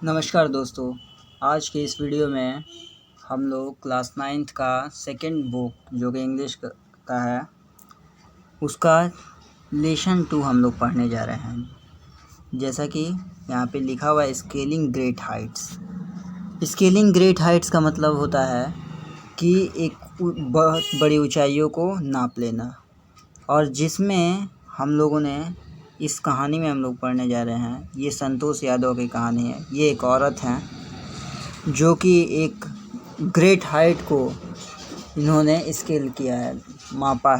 नमस्कार दोस्तों। आज के इस वीडियो में हम लोग क्लास 9th का सेकंड बुक जो कि इंग्लिश का है उसका लेसन 2 हम लोग पढ़ने जा रहे हैं। जैसा कि यहाँ पे लिखा हुआ है scaling great Heights. Scaling great Heights का मतलब होता है कि एक बहुत बड़ी ऊंचाइयों को नाप लेना, और जिसमें हम लोगों ने इस कहानी में हम लोग पढ़ने जा रहे हैं। ये संतोष यादव की कहानी है। ये एक औरत हैं जो कि एक ग्रेट हाइट को इन्होंने स्केल किया है, मापा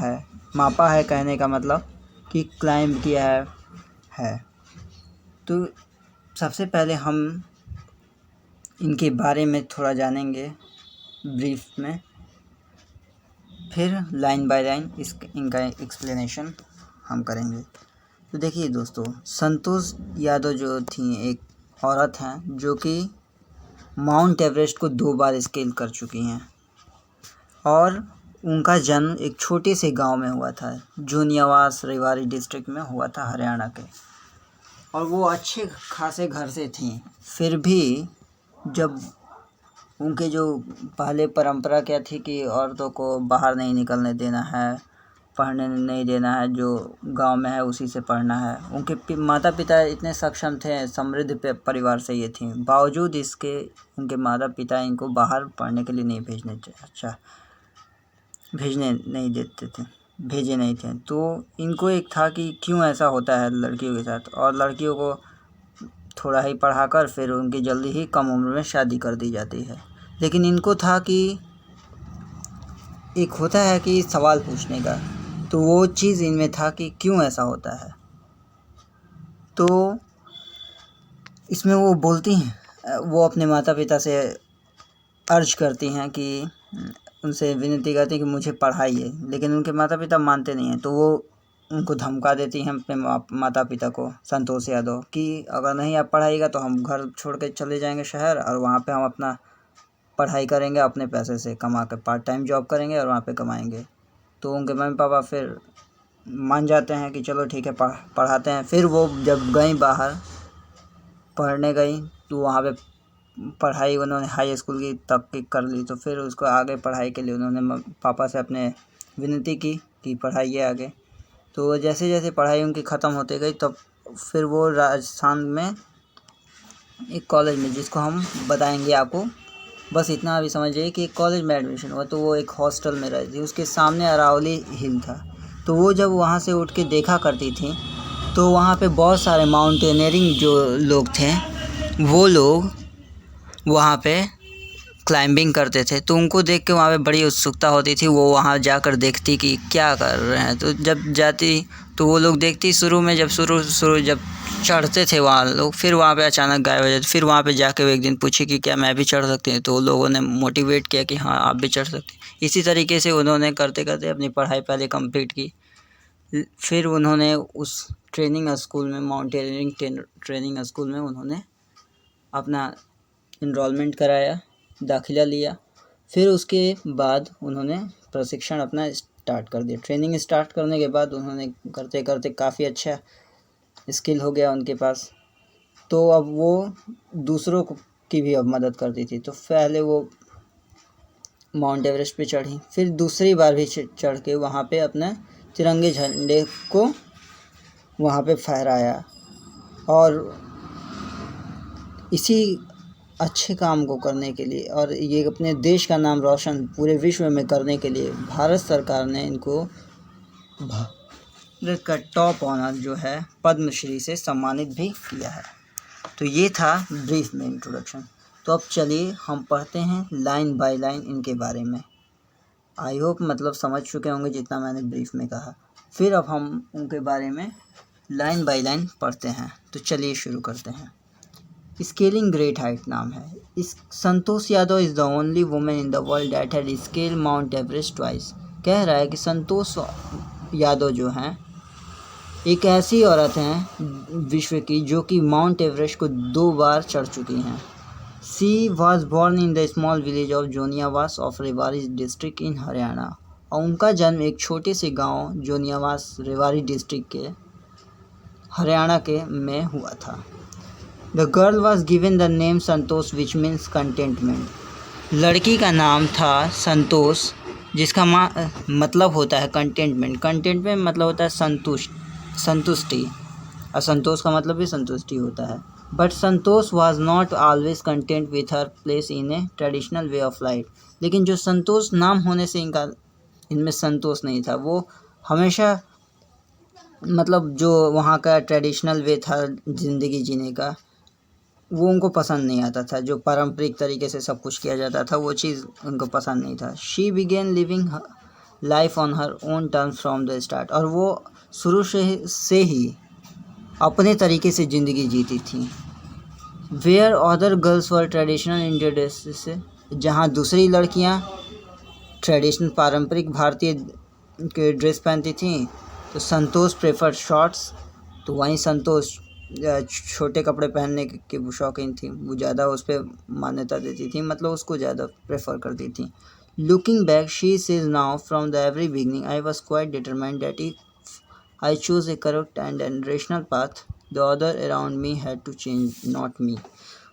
है कहने का मतलब कि क्लाइंब किया है। तो सबसे पहले हम इनके बारे में थोड़ा जानेंगे ब्रीफ में, फिर लाइन बाय लाइन इनका एक्सप्लेनेशन हम करेंगे। तो देखिए दोस्तों, संतोष यादव जो थी एक औरत हैं जो कि माउंट एवरेस्ट को 2 बार स्केल कर चुकी हैं, और उनका जन्म एक छोटे से गांव में हुआ था, जोनियावास रेवाड़ी डिस्ट्रिक्ट में हुआ था, हरियाणा के। और वो अच्छे खासे घर से थी, फिर भी जब उनके जो पहले परंपरा क्या थी कि औरतों को बाहर नहीं निकलने देना है, पढ़ने नहीं देना है, जो गांव में है उसी से पढ़ना है। उनके माता पिता इतने सक्षम थे, समृद्ध परिवार से ये थी, बावजूद इसके उनके माता पिता इनको बाहर पढ़ने के लिए नहीं भेजे नहीं थे। तो इनको एक था कि क्यों ऐसा होता है लड़कियों के साथ, और लड़कियों को थोड़ा ही पढ़ाकर फिर उनकी जल्दी ही कम उम्र में शादी कर दी जाती है। लेकिन इनको था कि एक होता है कि सवाल पूछने का, तो वो चीज़ इनमें था कि क्यों ऐसा होता है। तो इसमें वो बोलती हैं, वो अपने माता पिता से अर्ज करती हैं कि उनसे विनती करती हैं कि मुझे पढ़ाइए, लेकिन उनके माता पिता मानते नहीं हैं। तो वो उनको धमका देती हैं अपने माता पिता को, संतोष यादव, कि अगर नहीं आप पढ़ाइएगा तो हम घर छोड़ के चले जाएंगे शहर, और वहाँ पे हम अपना पढ़ाई करेंगे, अपने पैसे से कमा कर पार्ट टाइम जॉब करेंगे और वहाँ पे कमाएंगे। तो उनके मम्मी पापा फिर मान जाते हैं कि चलो ठीक है पढ़ाते हैं। फिर वो जब गई बाहर पढ़ने गई तो वहाँ पे पढ़ाई उन्होंने हाई स्कूल की तक की कर ली। तो फिर उसको आगे पढ़ाई के लिए उन्होंने पापा से अपने विनती की कि पढ़ाइए आगे। तो जैसे जैसे पढ़ाई उनकी ख़त्म होती गई, तब फिर वो राजस्थान में एक कॉलेज में, जिसको हम बताएंगे आपको, बस इतना अभी समझिए कि कॉलेज में एडमिशन हुआ। तो वो एक हॉस्टल में रहती थी, उसके सामने अरावली हिल था। तो वो जब वहाँ से उठ के देखा करती थी तो वहाँ पे बहुत सारे माउंटेनियरिंग जो लोग थे, वो लोग वहाँ पे क्लाइंबिंग करते थे। तो उनको देख के वहाँ पे बड़ी उत्सुकता होती थी, वो वहाँ जाकर देखती कि क्या कर रहे हैं। तो जब जाती तो वो लोग देखती, शुरू में जब जब चढ़ते थे वहाँ लोग, फिर वहाँ पे अचानक गायब हो जाते। फिर वहाँ पे जाके वो एक दिन पूछी कि क्या मैं भी चढ़ सकती हूँ। तो लोगों ने मोटिवेट किया कि हाँ आप भी चढ़ सकते। इसी तरीके से उन्होंने करते करते अपनी पढ़ाई पहले कंप्लीट की। फिर उन्होंने उस ट्रेनिंग स्कूल में, माउंटेनियरिंग ट्रेनिंग स्कूल में उन्होंने अपना इनरोलमेंट कराया, दाखिला लिया। फिर उसके बाद उन्होंने प्रशिक्षण अपना स्टार्ट कर दिया। ट्रेनिंग स्टार्ट करने के बाद उन्होंने करते करते काफ़ी अच्छा स्किल हो गया उनके पास। तो अब वो दूसरों की भी अब मदद करती थी। तो पहले वो माउंट एवरेस्ट पे चढ़ी, फिर दूसरी बार भी चढ़ के वहाँ पे अपने तिरंगे झंडे को वहाँ पे फहराया। और इसी अच्छे काम को करने के लिए और ये अपने देश का नाम रोशन पूरे विश्व में करने के लिए भारत सरकार ने इनको भारत का टॉप ऑनर जो है पद्मश्री से सम्मानित भी किया है। तो ये था ब्रीफ में इंट्रोडक्शन। तो अब चलिए हम पढ़ते हैं लाइन बाय लाइन इनके बारे में। आई होप मतलब समझ चुके होंगे जितना मैंने ब्रीफ में कहा। फिर अब हम उनके बारे में लाइन बाय लाइन पढ़ते हैं। तो चलिए शुरू करते हैं। स्केलिंग ग्रेट हाइट नाम है। इस Santosh Yadav is the only women in the world that had scale Mount Everest twice. कह रहा है कि संतोष यादव जो हैं एक ऐसी औरत हैं विश्व की जो कि माउंट एवरेस्ट को 2 बार चढ़ चुकी हैं। She was born in the small village of Joniyawas of Rewari district in Haryana. और उनका जन्म एक छोटे से गांव जोनियावास रेवाड़ी डिस्ट्रिक्ट के हरियाणा के में हुआ था। The girl was given the name Santosh which means contentment. लड़की का नाम था संतोष, जिसका मतलब होता है कंटेंटमेंट। कंटेंटमेंट मतलब होता है संतुष्टि, और संतोष का मतलब भी संतुष्टि होता है। But Santosh was not always content with her place in A traditional way of life. लेकिन जो संतोष नाम होने से इनमें संतोष नहीं था, वो हमेशा मतलब जो वहाँ का ट्रेडिशनल वे था ज़िंदगी जीने का, वो उनको पसंद नहीं आता था। जो पारंपरिक तरीके से सब कुछ किया जाता था, वो चीज़ उनको पसंद नहीं था। She began living life on her own terms from the start. और वो शुरू से ही अपने तरीके से ज़िंदगी जीती थी। Where other girls wore traditional Indian dresses, जहाँ दूसरी लड़कियाँ ट्रेडिशनल पारंपरिक भारतीय के ड्रेस पहनती थीं, तो संतोष प्रेफर शॉर्ट्स। तो वहीं संतोष छोटे कपड़े पहनने की वो शौकीन थी, वो ज़्यादा उस पर मान्यता देती थी, मतलब उसको ज़्यादा प्रेफर करती थी। Looking back she says now from the very beginning I was quite determined that if I choose a correct and rational path the other around me had to change not me.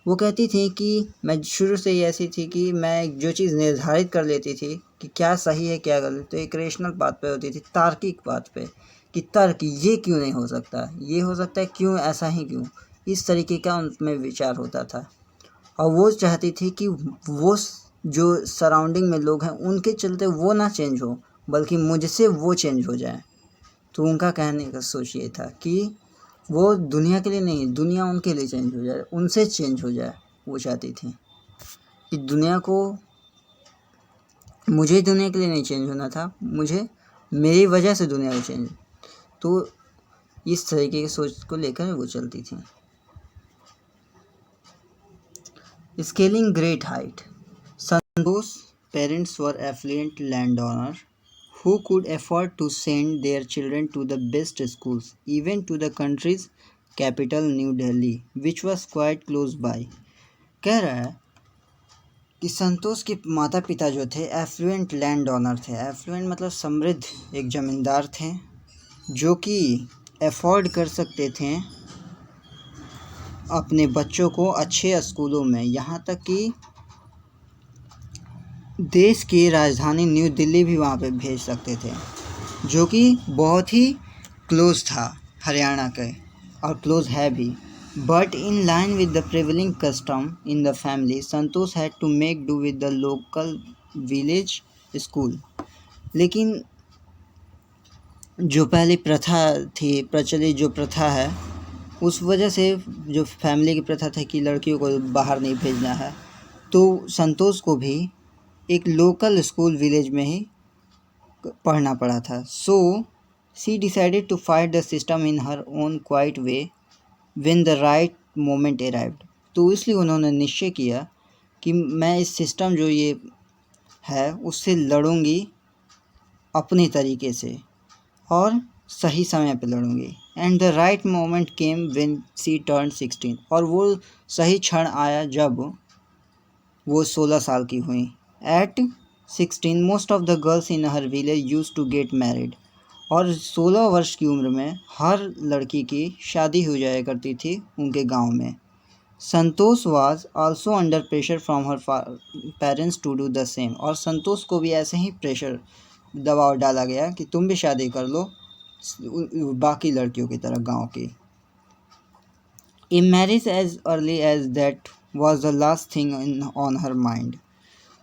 वो कहती थी कि मैं शुरू से ही ऐसी थी कि मैं जो चीज़ निर्धारित कर लेती थी कि क्या सही है क्या गलत, तो एक रेशनल बात पे होती थी, तार्किक बात पे, कि तर्क ये क्यों नहीं हो सकता, ये हो सकता है, क्यों ऐसा ही क्यों, इस तरीके का उनमें विचार होता था। और वो चाहती थी कि वो जो सराउंडिंग में लोग हैं उनके चलते वो ना चेंज हो, बल्कि मुझसे वो चेंज हो जाए। तो उनका कहने का सोच ये था कि वो दुनिया के लिए नहीं, दुनिया उनके लिए चेंज हो जाए, उनसे चेंज हो जाए। वो चाहती थी कि दुनिया को, मुझे दुनिया के लिए नहीं चेंज होना था, मुझे मेरी वजह से दुनिया को चेंज। तो इस तरीके की सोच को लेकर वो चलती थी। Scaling great height. Santosh parents were affluent landowner who could afford to send their children to the best schools, even to the country's capital New Delhi, which was quite close by। कह रहा है कि संतोष के माता पिता जो थे एफ्लुएंट लैंड ओनर थे। एफ्लुएंट मतलब समृद्ध एक ज़मींदार थे, जो कि अफोर्ड कर सकते थे अपने बच्चों को अच्छे स्कूलों में, यहाँ तक कि देश की राजधानी न्यू दिल्ली भी वहाँ पे भेज सकते थे, जो कि बहुत ही क्लोज था हरियाणा के, और क्लोज है भी। But in line with the prevailing custom in the family, Santosh had to make do with the local village school. लेकिन जो पहले प्रथा थी, प्रचलित जो प्रथा है, उस वजह से जो फैमिली की प्रथा था कि लड़कियों को बाहर नहीं भेजना है, तो संतोष को भी एक लोकल स्कूल विलेज में ही पढ़ना पड़ा था। So she decided to fight the system in her own quiet way when the right moment arrived. तो इसलिए उन्होंने निश्चय किया कि मैं इस सिस्टम जो ये है उससे लड़ूंगी अपने तरीके से, और सही समय पे लड़ूंगी। And the right moment came when she turn 16। और वो सही क्षण आया जब वो 16 साल की हुई। At 16 most of the girls in her village used to get married। और 16 वर्ष की उम्र में हर लड़की की शादी हो जाया करती थी उनके गांव में। संतोष was also under pressure from her parents to do the same। और संतोष को भी ऐसे ही प्रेशर, दबाव डाला गया कि तुम भी शादी कर लो बाकी लड़कियों की तरह गांव की। A marriage as early as that was the last thing on her mind।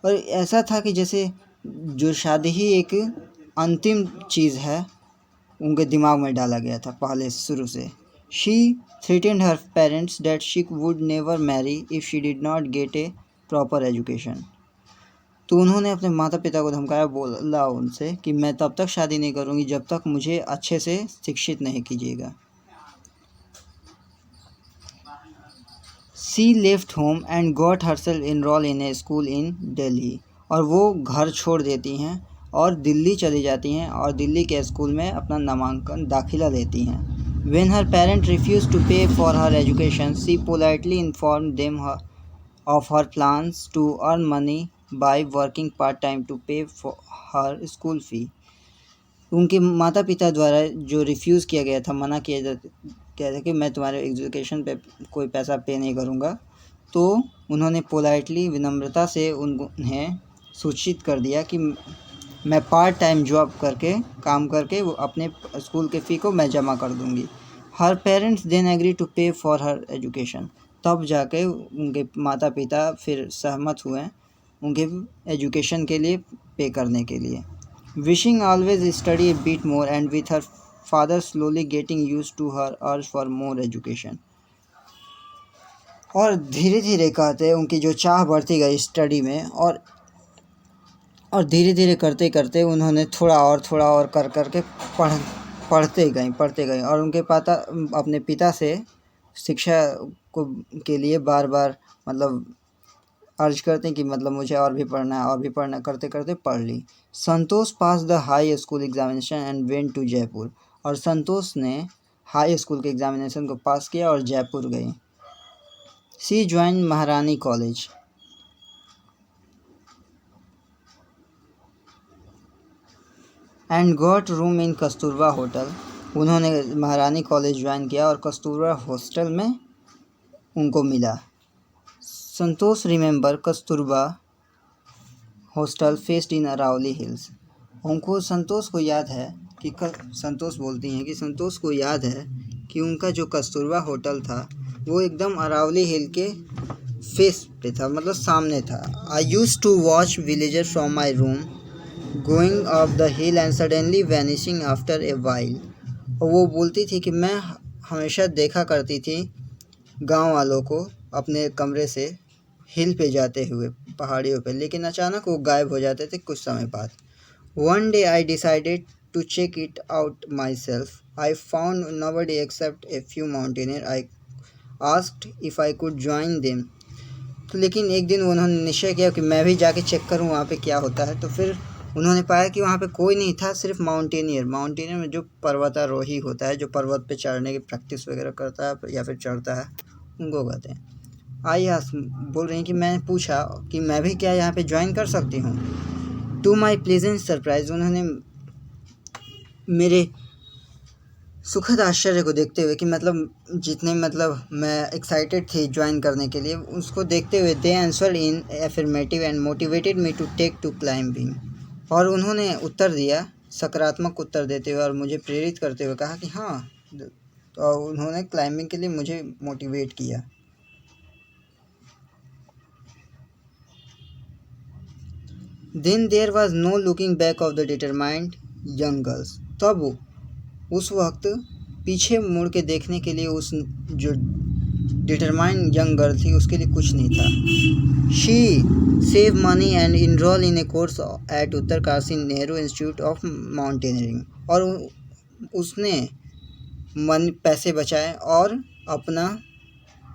और ऐसा था कि जैसे जो शादी ही एक अंतिम चीज़ है उनके दिमाग में डाला गया था पहले शुरू से। She threatened her parents that she would never marry if she did not get a proper education. तो उन्होंने अपने माता पिता को धमकाया, बोला उनसे कि मैं तब तक शादी नहीं करूँगी जब तक मुझे अच्छे से शिक्षित नहीं कीजिएगा। She left home and got herself enrolled in a school in Delhi। और वो घर छोड़ देती हैं और दिल्ली चली जाती हैं और दिल्ली के स्कूल में अपना नामांकन दाखिला लेती हैं। When her parents refused to pay for her education, she politely informed them of her plans to earn money by working part-time to pay for her school fee। उनके माता पिता द्वारा जो रिफ्यूज़ किया गया था, मना किया कह रहे कि मैं तुम्हारे एजुकेशन पे कोई पैसा पे नहीं करूँगा। तो उन्होंने पोलाइटली विनम्रता से उन्हें सूचित कर दिया कि मैं पार्ट टाइम जॉब करके काम करके वो अपने स्कूल के फ़ी को मैं जमा कर दूँगी। हर पेरेंट्स देन एग्री टू पे फॉर हर एजुकेशन। तब जाके उनके माता पिता फिर सहमत हुए उनके एजुकेशन के लिए पे करने के लिए। Wishing always study a bit more and with her father slowly getting used to her urge for more education. और धीरे धीरे कहते उनकी जो चाह बढ़ती गई स्टडी में, और धीरे धीरे करते करते उन्होंने थोड़ा और कर कर के पढ़ते गई और उनके अपने पिता से शिक्षा को के लिए बार बार मतलब अर्ज करते कि मतलब मुझे और भी पढ़ना करते करते पढ़ ली। Santosh pass the high school examination and went to Jaipur. और संतोष ने हाई स्कूल के एग्जामिनेशन को पास किया और जयपुर गई। शी ज्वाइन महारानी college and got room in Kasturba hotel. उन्होंने महारानी कॉलेज ज्वाइन किया और कस्तूरबा हॉस्टल में उनको मिला। Santosh remember Kasturba hostel faced in Aravalli hills. Santosh को याद है कि संतोष बोलती हैं कि संतोष को याद है कि उनका जो कस्तूरबा होटल था वो एकदम अरावली हिल के फेस पे था, मतलब सामने था। I use to watch villager from my room going up the hill and suddenly vanishing after a while. और वो बोलती थी कि मैं हमेशा देखा करती थी गांव वालों को अपने कमरे से हिल पे जाते हुए पहाड़ियों पे, लेकिन अचानक वो गायब हो जाते थे कुछ समय बाद। One day I decided to check it out myself. I found nobody except a few mountaineer. I asked if I could join them. तो लेकिन एक दिन उन्होंने निश्चय किया कि मैं भी जाके चेक करूं वहाँ पे क्या होता है। तो फिर उन्होंने पाया कि वहाँ पे कोई नहीं था, सिर्फ माउंटेनियर में जो पर्वतारोही होता है, जो पर्वत पे चढ़ने की प्रैक्टिस वगैरह करता है या फिर चढ़ता है, उनको कहते हैं। बोल रही हैं कि मैंने पूछा कि मैं भी क्या यहाँ पे ज्वाइन कर सकती हूँ। टू माई प्लेजेंट सरप्राइज, उन्होंने मेरे सुखद आश्चर्य को देखते हुए कि मैं एक्साइटेड थी ज्वाइन करने के लिए, उसको देखते हुए they answered in affirmative and motivated me to take to climbing. और उन्होंने उत्तर दिया, सकारात्मक उत्तर देते हुए और मुझे प्रेरित करते हुए कहा कि हाँ, तो उन्होंने क्लाइंबिंग के लिए मुझे मोटिवेट किया। Then there was no looking back of the determined young girls. तब उस वक्त पीछे मुड़ के देखने के लिए उस जो डिटरमाइंड यंग गर्ल थी उसके लिए कुछ नहीं था। She save money and enroll in a course at Uttarkashi Nehru institute of mountaineering. और उसने पैसे बचाए और अपना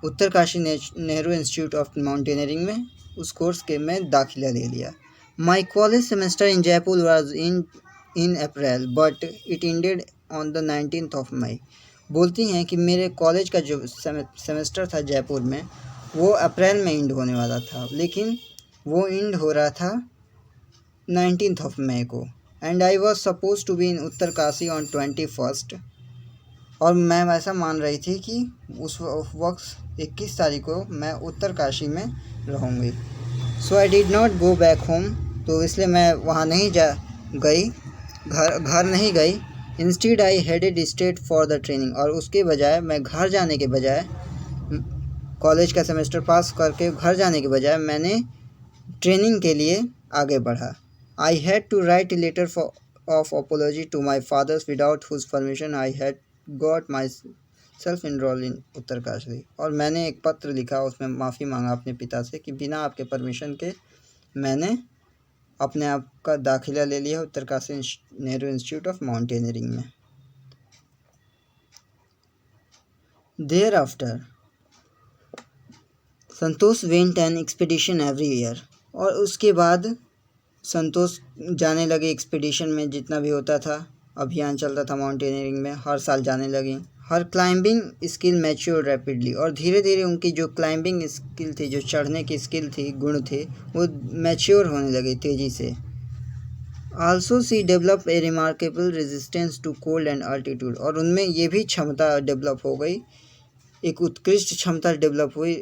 Uttarkashi Nehru institute of mountaineering में उस कोर्स के में दाखिला ले लिया। My college semester in Jaipur was in April but it ended on the 19th of May। बोलती हैं कि मेरे कॉलेज का जो सेमेस्टर था जयपुर में वो अप्रैल में इंड होने वाला था, लेकिन वो इंड हो रहा था 19th of May को। And I was suppose to be in Uttarkashi on 21st। और मैं वैसा मान रही थी कि उस वक्त 21 तारीख को मैं उत्तरकाशी में रहूँगी। So I did not go back home. तो इसलिए मैं वहाँ नहीं गई, घर नहीं गई। Instead I headed straight for the training. और उसके बजाय मैं घर जाने के बजाय, कॉलेज का सेमेस्टर पास करके घर जाने के बजाय मैंने ट्रेनिंग के लिए आगे बढ़ा। I had to write a letter of apology to my fathers without whose permission I had got myself enrol in Uttarkashi. और मैंने एक पत्र लिखा, उसमें माफ़ी मांगा अपने पिता से कि बिना आपके परमिशन के मैंने अपने आप का दाखिला ले लिया Uttarkashi Nehru institute of mountaineering में। Thereafter Santosh went an expedition every year. और उसके बाद संतोष जाने लगे एक्सपीडिशन में, जितना भी होता था अभियान चलता था माउंटेनियरिंग में, हर साल जाने लगी। हर क्लाइंबिंग स्किल मैच्योर रैपिडली। और धीरे धीरे उनकी जो क्लाइंबिंग स्किल थी, जो चढ़ने की स्किल थी, गुण थे, वो मैच्योर होने लगे तेज़ी से। Also she develop a remarkable resistance to cold and altitude, और उनमें ये भी क्षमता डेवलप हो गई, एक उत्कृष्ट क्षमता डेवलप हुई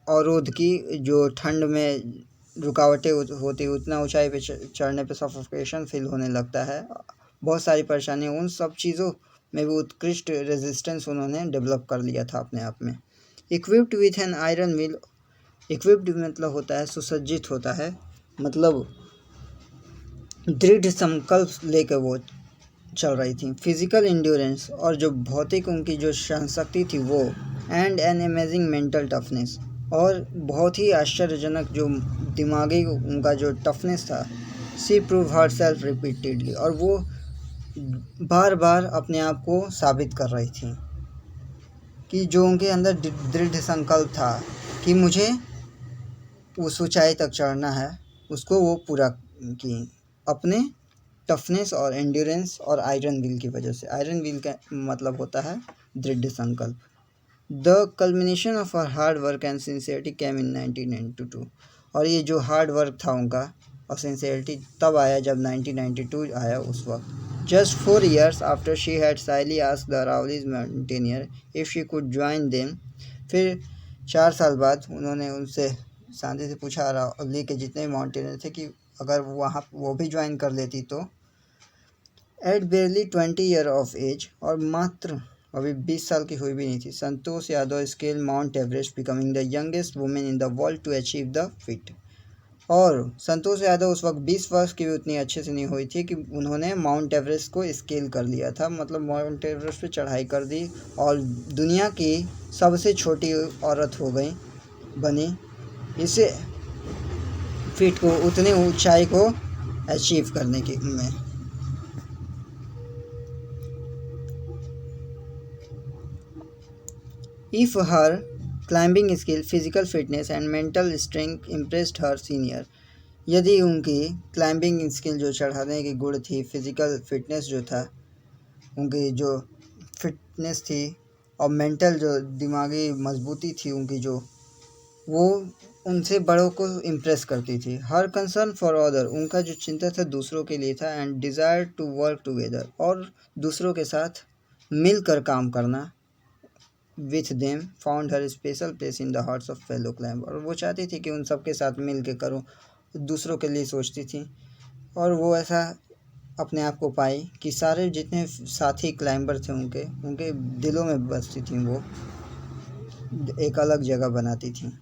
अवरोध की, जो ठंड में रुकावटें होती, उतना ऊंचाई पे चढ़ने पे सफोकेशन फील होने लगता है, बहुत सारी परेशानियाँ, उन सब चीज़ों में भी उत्कृष्ट रेजिस्टेंस उन्होंने डेवलप कर लिया था अपने आप में। Equipped with an iron wheel, equipped मतलब होता है सुसज्जित होता है, मतलब दृढ़ संकल्प लेकर वो चल रही थी। फिजिकल इंड्योरेंस, और जो भौतिक उनकी जो सहनशक्ति थी वो, and an amazing mental toughness, और बहुत ही आश्चर्यजनक जो दिमागी उनका जो टफनेस था। सी प्रूव हर सेल्फ रिपीटेडली, और वो बार बार अपने आप को साबित कर रही थी कि जो उनके अंदर दृढ़ संकल्प था कि मुझे उस ऊंचाई तक चढ़ना है, उसको वो पूरा की अपने टफनेस और एंड्योरेंस और आयरन व्हील की वजह से। आयरन व्हील का मतलब होता है दृढ़ संकल्प। The culmination of our hard work and sincerity came in 1992, और ये जो हार्ड वर्क था उनका और सिंसियरिटी तब आया जब 1992 आया उस वक्त। Just 4 years after she had Saili asked the Aravallis mountaineer if she could join them, फिर 4 साल बाद उन्होंने उनसे शांति से पूछा अरावली के जितने भी माउंटेनियर थे कि अगर वहाँ वो भी ज्वाइन कर लेती तो। At barely 20 year of age, और मात्र अभी 20 साल की हुई भी नहीं थी, Santosh Yadav scale Mount Everest, becoming the youngest women in the world to achieve the feat. और संतोष यादव उस वक्त 20 वर्ष की भी उतनी अच्छे से नहीं हुई थी कि उन्होंने माउंट एवरेस्ट को स्केल कर लिया था, मतलब माउंट एवरेस्ट पे चढ़ाई कर दी और दुनिया की सबसे छोटी औरत हो गई बनी इसे फीट को, उतनी ऊंचाई को अचीव करने की में। If her climbing skill, physical fitness and mental strength impressed her senior, यदि उनकी क्लाइंबिंग स्किल जो चढ़ाने की गुण थी, फिजिकल फिटनेस जो था, उनकी जो फिटनेस थी और मेंटल जो दिमागी मजबूती थी उनकी जो, वो उनसे बड़ों को इम्प्रेस करती थी। हर कंसर्न फॉर अदर, उनका जो चिंता था दूसरों के लिए था, and desire to work together, और दूसरों के साथ मिलकर काम करना, with them found her special place in the hearts of fellow climber, और वो चाहती थी कि उन सबके साथ मिल के करूँ, दूसरों के लिए सोचती थी, और वो ऐसा अपने आप को पाई कि सारे जितने साथी क्लाइंबर थे उनके उनके दिलों में बसती थी, वो एक अलग जगह बनाती थी।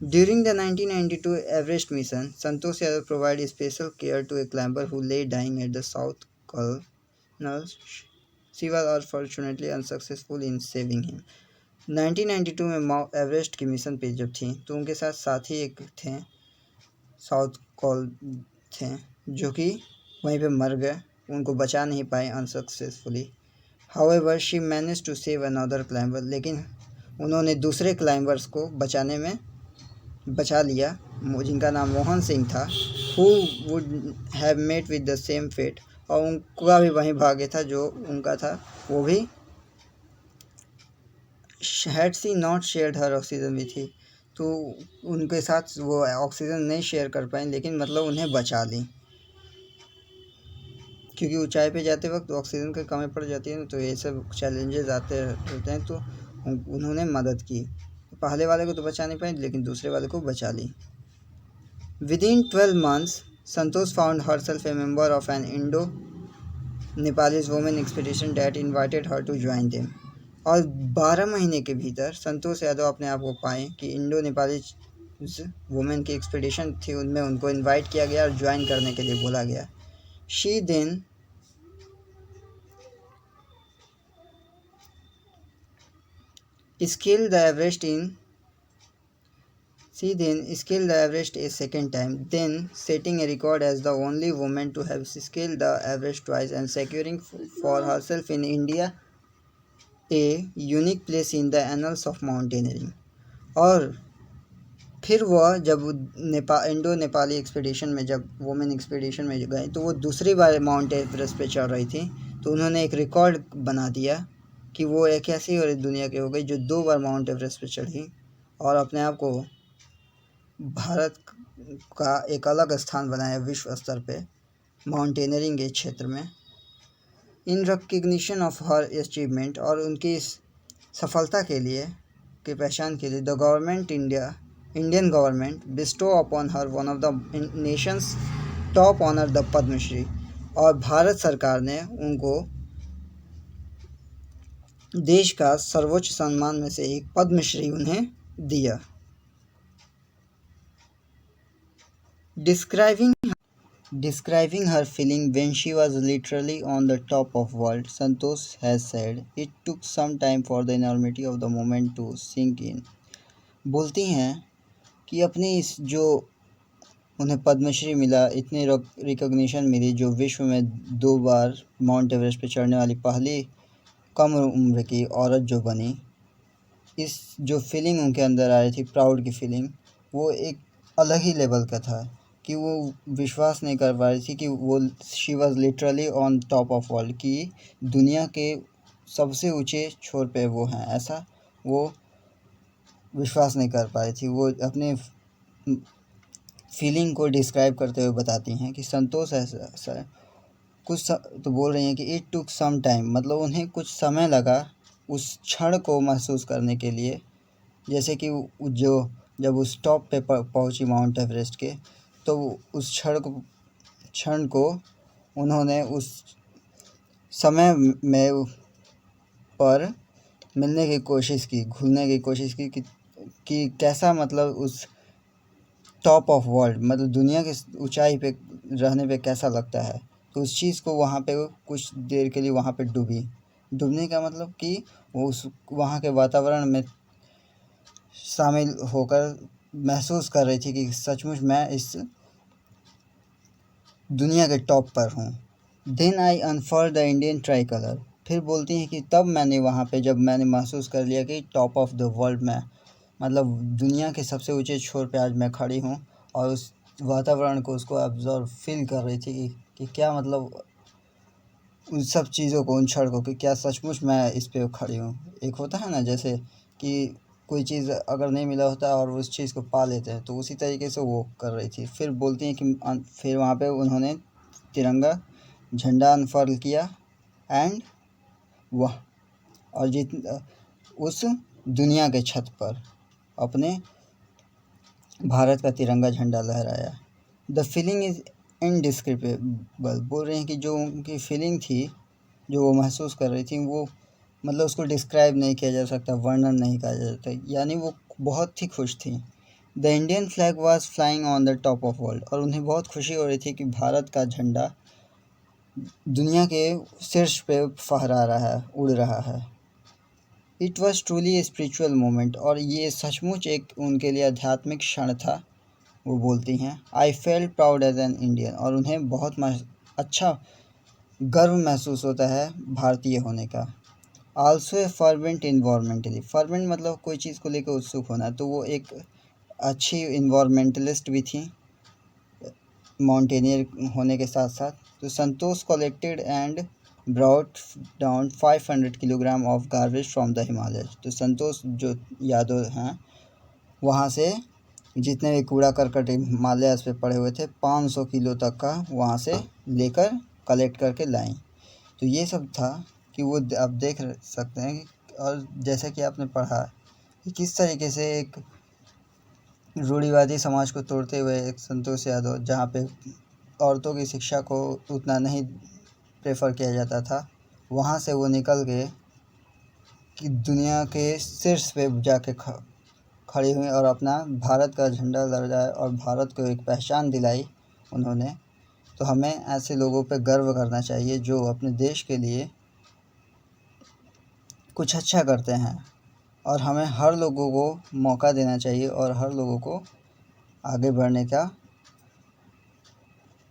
During the 1992 Everest mission, Santosh Yadav provide special care to a climber who lay dying at the south colonel. She was unfortunately unsuccessful in saving him. 1992 में माउंट एवरेस्ट की मिशन पे जब थी तो उनके साथ साथी एक थे, साउथ कॉल थे, जो कि वहीं पे मर गए, उनको बचा नहीं पाए unsuccessfully. However she manage to save another climber, लेकिन उन्होंने दूसरे क्लाइंबर्स को बचाने में बचा लिया, जिनका नाम मोहन सिंह था, who would have met with the same fate, और उनका भी वहीं भाग्य था जो उनका था, वो भी had she not shared her oxygen with he, तो उनके साथ वो ऑक्सीजन नहीं शेयर कर पाए, लेकिन मतलब उन्हें बचा ली, क्योंकि ऊंचाई पे जाते वक्त ऑक्सीजन की कमी पड़ जाती है, तो ये सब चैलेंजेस आते रहते हैं, तो उन्होंने मदद की, पहले वाले को तो बचा नहीं पाए लेकिन दूसरे वाले को बचा ली। Within 12 months, Santosh found herself a member of an Indo Nepalese women expedition that invited her to join them, और 12 महीने के भीतर संतोष यादव अपने आप को पाए कि इंडो नेपाली वुमेन की एक्सपीडिशन थी, उनमें उनको इनवाइट किया गया और ज्वाइन करने के लिए बोला गया। She then scaled the Everest a second time, then setting a record as the only woman to have scaled the Everest twice and securing for herself in India a unique place in the annals of mountaineering। और फिर वह जब Indo Nepali expedition में, जब women expedition में गए तो वो दूसरी बार माउंट एवरेस्ट पे चढ़ रही थी, तो उन्होंने एक रिकॉर्ड बना दिया कि वो एक ऐसी और दुनिया की हो गई जो 2 बार माउंट एवरेस्ट पे चढ़ी और अपने आप को भारत का एक अलग स्थान बनाया विश्व स्तर पे। माउंटेनियरिंग के क्षेत्र में। इन रिकग्निशन ऑफ हर अचीवमेंट, और उनकी इस सफलता के लिए की पहचान के लिए Indian government bestowed upon her one of the nation's top honour the Padma Shri, और भारत सरकार ने उनको देश का सर्वोच्च सम्मान में से एक पद्मश्री उन्हें दिया। Describing her feeling when she was literally on the top of world, Santosh has said, "It took some time for the enormity of the moment to sink in." बोलती हैं कि अपनी इस जो उन्हें पद्मश्री मिला, इतनी रिकॉग्निशन मिली, जो विश्व में 2 बार माउंट एवरेस्ट पर चढ़ने वाली पहली कम उम्र की औरत जो बनी, इस जो फीलिंग उनके अंदर आ रही थी, प्राउड की फीलिंग, वो एक अलग ही लेवल का था कि वो विश्वास नहीं कर पा रही थी कि वो she was literally on top of world, कि दुनिया के सबसे ऊंचे छोर पे वो हैं, ऐसा वो विश्वास नहीं कर पा रही थी। वो अपने फीलिंग को डिस्क्राइब करते हुए बताती हैं कि संतोष ऐसा तो बोल रही हैं कि इट टुक सम टाइम, मतलब उन्हें कुछ समय लगा उस क्षण को महसूस करने के लिए, जैसे कि जो जब उस टॉप पे पहुंची माउंट एवरेस्ट के, तो उस क्षण को उन्होंने उस समय में पर मिलने की कोशिश की, घुलने की कोशिश की कि कैसा, मतलब उस टॉप ऑफ वर्ल्ड, मतलब दुनिया की ऊंचाई पे रहने पे कैसा लगता है। तो उस चीज़ को वहाँ पे कुछ देर के लिए वहाँ पे डूबने का मतलब कि वो उस वहाँ के वातावरण में शामिल होकर महसूस कर रही थी कि सचमुच मैं इस दुनिया के टॉप पर हूँ। Then I unfurled the Indian tricolour, फिर बोलती हैं कि तब मैंने वहाँ पे जब मैंने महसूस कर लिया कि टॉप ऑफ द वर्ल्ड में, मतलब दुनिया के सबसे ऊंचे छोर पे आज मैं खड़ी हूँ, और उस वातावरण को, उसको ऑब्जर्व फील कर रही थी कि क्या, मतलब उन सब चीज़ों को, उन क्षण को, कि क्या सचमुच मैं इस पे खड़ी हूँ। एक होता है ना, जैसे कि कोई चीज़ अगर नहीं मिला होता और उस चीज़ को पा लेते हैं, तो उसी तरीके से वो कर रही थी। फिर बोलती हैं कि फिर वहाँ पे उन्होंने तिरंगा झंडा अनफर्ल किया एंड वह और उस दुनिया के छत पर अपने भारत का तिरंगा झंडा लहराया। द फीलिंग इज़ इनडिस्क्रिपेबल, बोल रहे हैं कि जो उनकी फीलिंग थी, जो वो महसूस कर रही थी, वो मतलब उसको डिस्क्राइब नहीं किया जा सकता, वर्णन नहीं किया जा सकता, यानी वो बहुत ही खुश थी। The Indian flag was flying on the top of world, और उन्हें बहुत खुशी हो रही थी कि भारत का झंडा दुनिया के शीर्ष पे फहरा रहा है, उड़ रहा है। It was truly a spiritual moment, और ये सचमुच एक उनके लिए आध्यात्मिक क्षण था। वो बोलती हैं, I felt proud as an Indian, और उन्हें बहुत अच्छा गर्व महसूस होता है भारतीय होने का। Also a fervent environmentally, fervent मतलब कोई चीज़ को लेकर उत्सुक होना, तो वो एक अच्छी इन्वायरमेंटलिस्ट भी थी माउंटेनियर होने के साथ साथ। तो Santosh collected and brought down 500 kilogram of garbage from the Himalaya, तो संतोष जो यादव हैं, वहाँ से जितने भी कूड़ा करकट हिमालयाज़ पे पड़े हुए थे, 500 किलो तक का वहाँ से लेकर कलेक्ट करके लाएं। तो ये सब था कि वो आप देख सकते हैं। और जैसे कि आपने पढ़ा कि किस तरीके से एक रूढ़िवादी समाज को तोड़ते हुए एक संतोष यादव, जहाँ पे औरतों की शिक्षा को उतना नहीं प्रेफर किया जाता था, वहाँ से वो निकल गए कि दुनिया के शीर्ष पे जाके खड़ी हुई और अपना भारत का झंडा लहराया और भारत को एक पहचान दिलाई उन्होंने। तो हमें ऐसे लोगों पे गर्व करना चाहिए जो अपने देश के लिए कुछ अच्छा करते हैं, और हमें हर लोगों को मौका देना चाहिए और हर लोगों को आगे बढ़ने का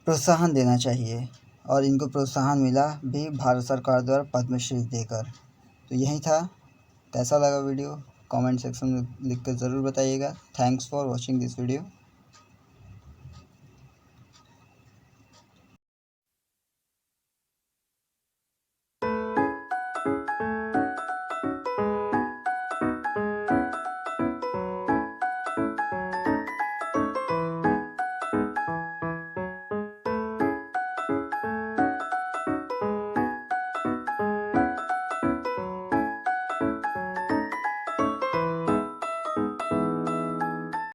प्रोत्साहन देना चाहिए। और इनको प्रोत्साहन मिला भी भारत सरकार द्वारा पद्मश्री देकर। तो यही था। कैसा लगा वीडियो कमेंट सेक्शन में लिख कर ज़रूर बताइएगा। Thanks for watching this video.